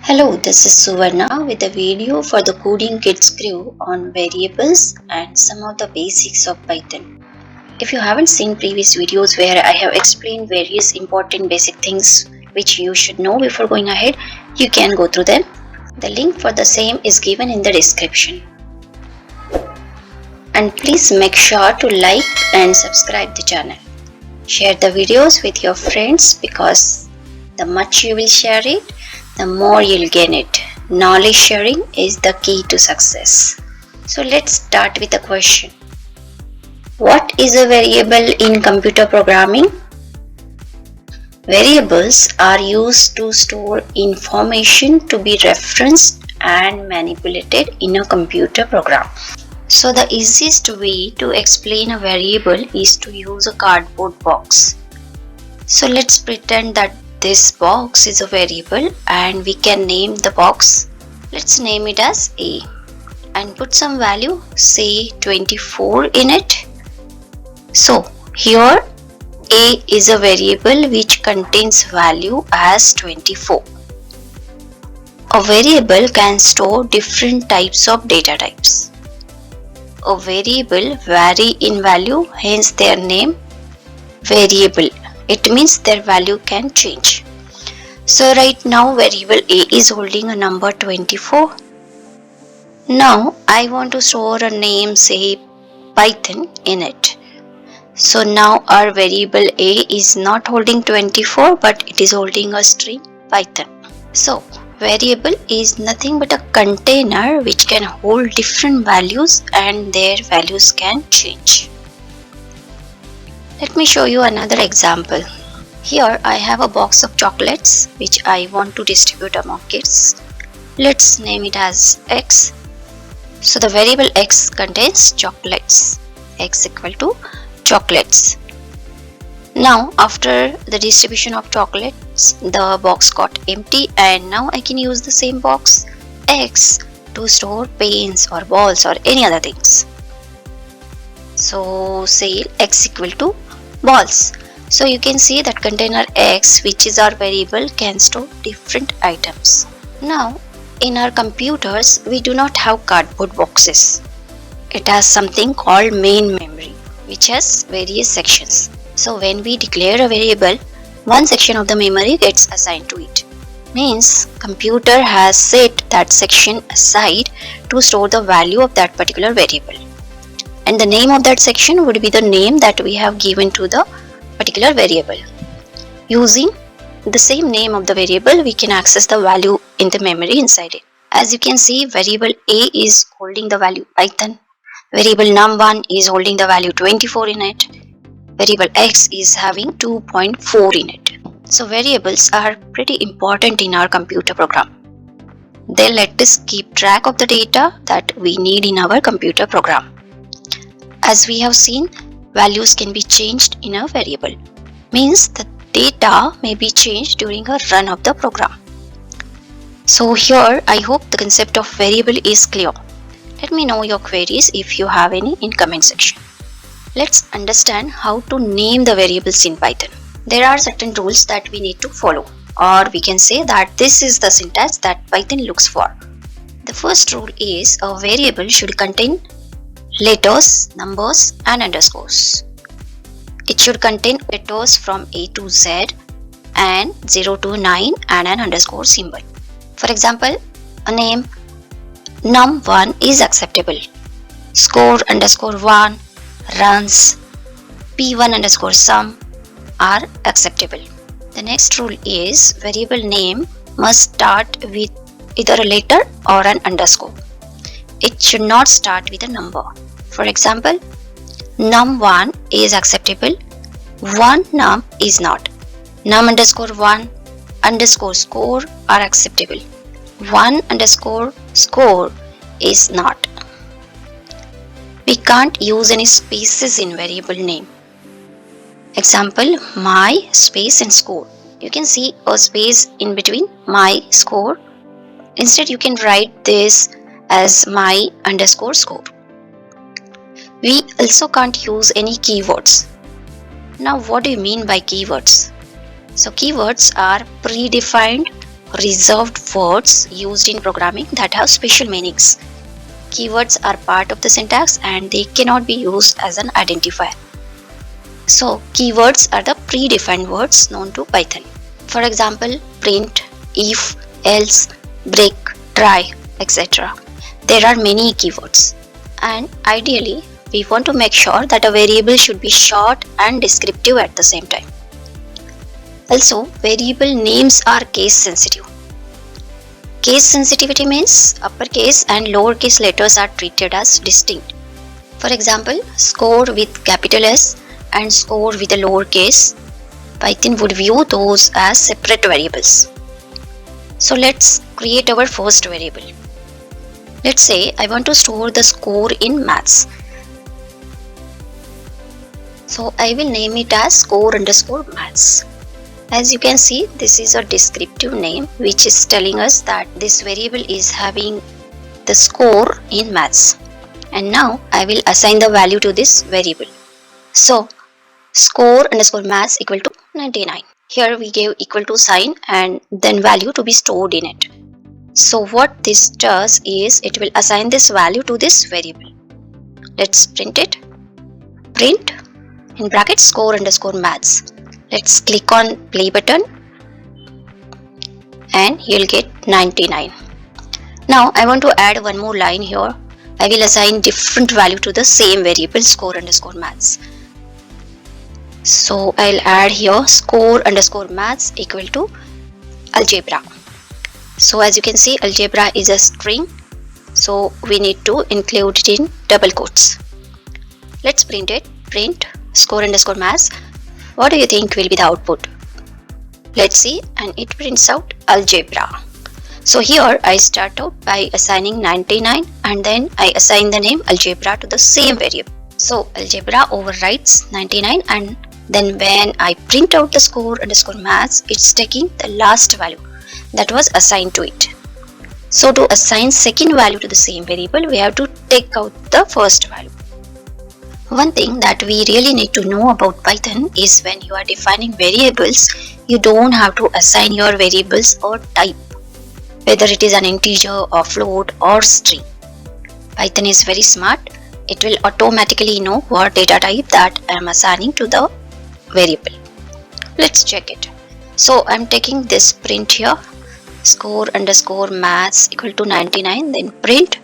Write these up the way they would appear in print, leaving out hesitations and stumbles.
Hello, this is Suvarna with a video for the Coding Kids crew on variables and some of the basics of Python. If you haven't seen previous videos where I have explained various important basic things which you should know before going ahead, you can go through them. The link for the same is given in the description. And please make sure to like and subscribe the channel. Share the videos with your friends because the much you will share it, the more you'll gain it. Knowledge sharing is the key to success. So let's start with a question. What is a variable in computer programming? Variables are used to store information to be referenced and manipulated in a computer program. So the easiest way to explain a variable is to use a cardboard box. So let's pretend that this box is a variable and we can name the box. Let's name it as A and put some value, say 24 in it. So here A is a variable which contains value as 24. A variable can store different types of data types. A variable vary in value, hence their name variable. It means their value can change. So right now variable A is holding a number 24. Now I want to store a name, say Python, in it. So now our variable A is not holding 24 but it is holding a string Python. So variable is nothing but a container which can hold different values and their values can change. Let me show you another example. Here I have a box of chocolates which I want to distribute among kids. Let's name it as X. So the variable X contains chocolates. X equal to chocolates. Now after the distribution of chocolates, the box got empty and now I can use the same box X to store pens or balls or any other things. So say X equal to balls. So you can see that container X, which is our variable, can store different items. Now in our computers we do not have cardboard boxes. It has something called main memory which has various sections. So when we declare a variable, one section of the memory gets assigned to it. Means computer has set that section aside to store the value of that particular variable. And the name of that section would be the name that we have given to the particular variable. Using the same name of the variable, we can access the value in the memory inside it. As you can see, variable A is holding the value Python. Variable num1 is holding the value 24 in it. Variable X is having 2.4 in it. So variables are pretty important in our computer program. They let us keep track of the data that we need in our computer program. As we have seen, values can be changed in a variable. Means the data may be changed during a run of the program. So here I hope the concept of variable is clear. Let me know your queries if you have any in comment section. Let's understand how to name the variables in Python. There are certain rules that we need to follow, or we can say that this is the syntax that Python looks for. The first rule is a variable should contain letters, numbers and underscores. It should contain letters from A to Z and 0 to 9 and an underscore symbol. For example, a name num1 is acceptable. Score underscore 1, runs, p1 underscore sum are acceptable. The next rule is variable name must start with either a letter or an underscore. It should not start with a number. For example, num1 is acceptable, 1 num is not. Num underscore 1 underscore score are acceptable. 1 underscore score is not. We can't use any spaces in variable name. Example, my space and score. You can see a space in between my score. Instead you can write this as my underscore score. We also can't use any keywords. Now what do you mean by keywords? So keywords are predefined reserved words used in programming that have special meanings. Keywords are part of the syntax and they cannot be used as an identifier. So keywords are the predefined words known to Python. For example, print, if, else, break, try, etc. There are many keywords, and ideally we want to make sure that a variable should be short and descriptive at the same time. Also, variable names are case sensitive. Case sensitivity means uppercase and lowercase letters are treated as distinct. For example, score with capital S and score with a lowercase, Python would view those as separate variables. So let's create our first variable. Let's say I want to store the score in maths. So I will name it as score underscore maths. As you can see, this is a descriptive name which is telling us that this variable is having the score in maths. And now I will assign the value to this variable. So score underscore maths equal to 99. Here we gave equal to sign and then value to be stored in it. So what this does is it will assign this value to this variable. Let's print it. Print in brackets score underscore maths. Let's click on play button and you'll get 99. Now I want to add one more line here. I will assign different value to the same variable score underscore maths. So I'll add here score underscore maths equal to algebra. So as you can see, algebra is a string, so we need to include it in double quotes. Let's print it. Print score underscore maths. What do you think will be the output? Let's see, and it prints out algebra. So here I start out by assigning 99 and then I assign the name algebra to the same variable. So algebra overwrites 99 and then when I print out the score underscore maths, it's taking the last value that was assigned to it. So to assign second value to the same variable, we have to take out the first value. One thing that we really need to know about Python is when you are defining variables, you don't have to assign your variables or type, whether it is an integer or float or string. Python is very smart. It will automatically know what data type that I am assigning to the variable. Let's check it. So I'm taking this print here, score underscore maths equal to 99, then print.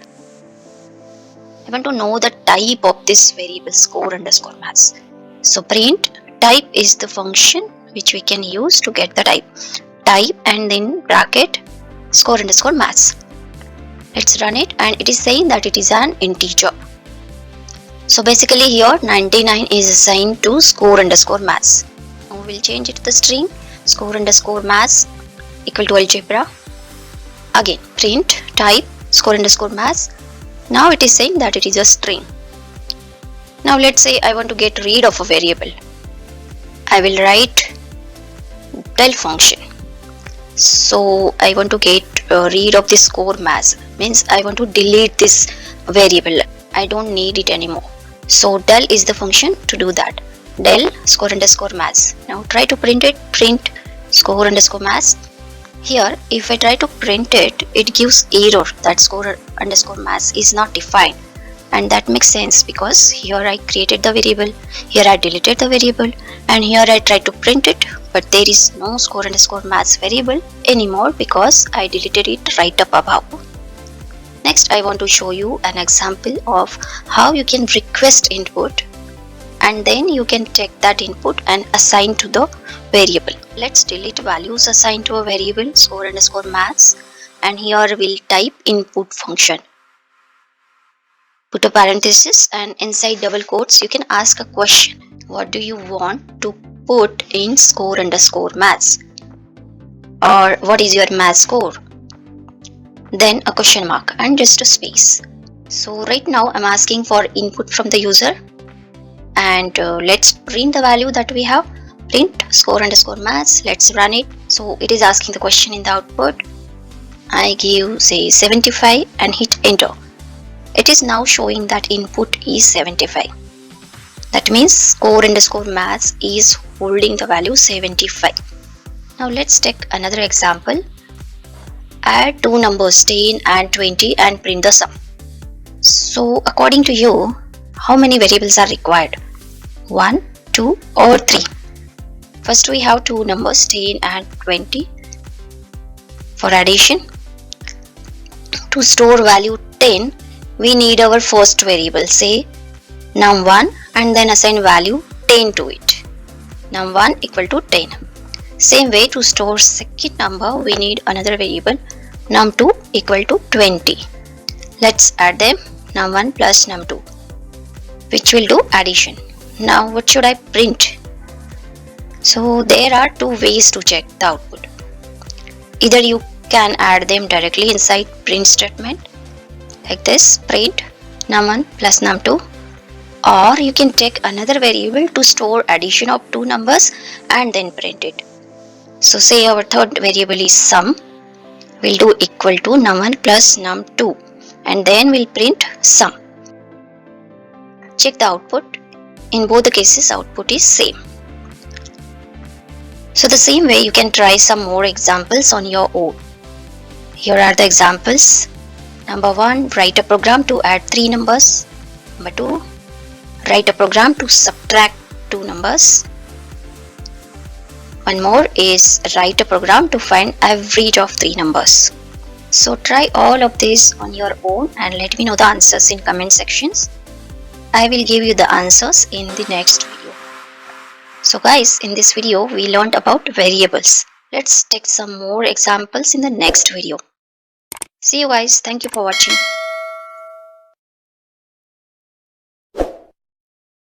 I want to know the type of this variable score underscore maths. So print type is the function which we can use to get the type. Type and then bracket score underscore maths. Let's run it and it is saying that it is an integer. So basically here 99 is assigned to score underscore maths. Now we'll change it to the string score underscore maths equal to algebra. Again print type score underscore maths. Now it is saying that it is a string. Now let's say I want to get rid of a variable. I will write del function. So I want to get rid of this score maths, means I want to delete this variable. I don't need it anymore. So del is the function to do that. Del score underscore maths. Now try to print it. Print score underscore maths. Here if I try to print it, it gives error that score underscore maths is not defined, and that makes sense because here I created the variable, here I deleted the variable, and here I tried to print it, but there is no score underscore maths variable anymore because I deleted it right up above. Next I want to show you an example of how you can request input and then you can take that input and assign to the variable. Let's delete values assigned to a variable score underscore maths, and here we'll type input function. Put a parenthesis and inside double quotes you can ask a question. What do you want to put in score underscore maths? Or what is your math score? Then a question mark and just a space. So right now I'm asking for input from the user, and let's print the value that we have. Print score underscore maths. Let's run it. So it is asking the question in the output. I give say 75 and hit enter. It is now showing that input is 75. That means score underscore maths is holding the value 75. Now let's take another example. add two numbers 10 and 20 and print the sum. So according to you, how many variables are required? 1, 2 or 3? First we have two numbers 10 and 20. For addition, to store value 10, we need our first variable, say num1, and then assign value 10 to it. Num1 equal to 10. Same way, to store second number, we need another variable num2 equal to 20. Let's add them, num1 plus num2, which will do addition. Now what should I print? So there are two ways to check the output. Either you can add them directly inside print statement like this, print num1 plus num2, or you can take another variable to store addition of two numbers and then print it. So say our third variable is sum, we'll do equal to num1 plus num2 and then we'll print sum. Check the output. In both the cases, output is same. So the same way, you can try some more examples on your own. Here are the examples. Number 1, write a program to add 3 numbers. Number 2, write a program to subtract 2 numbers. One more is write a program to find average of 3 numbers. So try all of these on your own and let me know the answers in comment sections. I will give you the answers in the next video. So guys, in this video we learned about variables. Let's take some more examples in the next video. See you guys. Thank you for watching.